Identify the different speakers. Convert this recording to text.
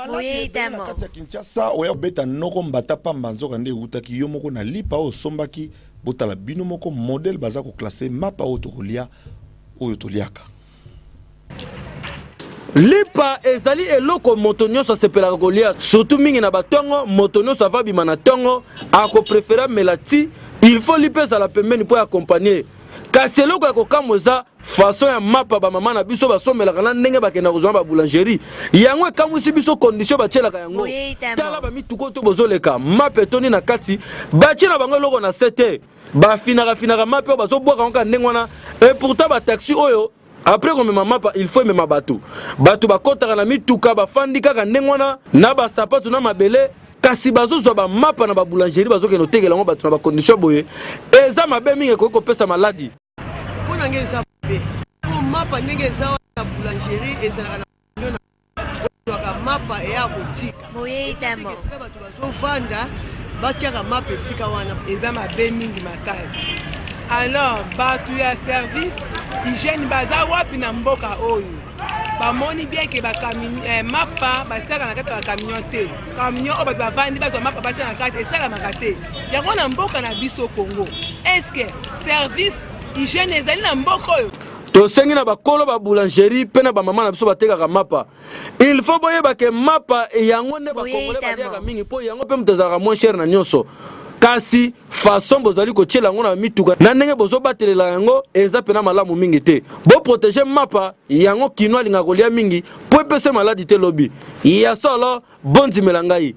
Speaker 1: maladi na kati ya Kinshasa oya beta noko mbata pamba nzoka nde utaki yo moko na lipa o sombaki botala bino moko modèle baza ko classer mapa o tokolia oyo toliaka.
Speaker 2: Lipa ezali eloko motonyo sa sepela golia surtout mingi na batongo motonyo sa va bimana tongo ako préférer melati il faut lipa za la pembeni pour accompagner kasi eloko ya kokamweza façon ya mapa ba mama na biso basomelaka na ndenge bakenda kozwa ba boulangerie yango ekamwisi biso condition batielaka yango tala ba mituko to bozoleka mapa etoni na kati batie na bango eloko na 7 finaka mapa bazobwaka nka ndenge wana et pourtant ba taxi oyo après qu'on me mapa il faut me bateau bakotaka na mituka bafandi kaka ndenge wana na ba sapato na mabele kasi bazozwa ba mapa na ba boulangerie bazokeno tegela ngo bato na ba condition boye eza mabe mingi ko pesa maladi
Speaker 3: pona ngeza be ko mapa ndenge za na boulangerie ezala na mapa ya boutique
Speaker 1: boye tamo
Speaker 3: bato bazovanda batiaka mapa esika wana eza mabe mingi makasi. Alors batu ya service hygiène baza wapi na mboka oyo bamoni bien ke ba mapa basaka na kati ya camion te camion o bato bavandi bazwa mapa basaka na kati esala makate yango na mboka na biso Congo est-ce que service hygiène ezali na mboka oyo
Speaker 2: tosengi na bakolo ba boulangerie pe na ba mama na biso batekaka mapa il faut boyeba ke mapa yango nde bakongole batiaka mingi po yango pe mutazaka moins cher na nyonso kasi façon bozali ko tiela ngo na mituka na ndenge bozo batelela yango eza pena malamu mingi te bo protéger mapa yango kino alinga kolia mingi po epese maladi te lobi ya solo bonzi melangai.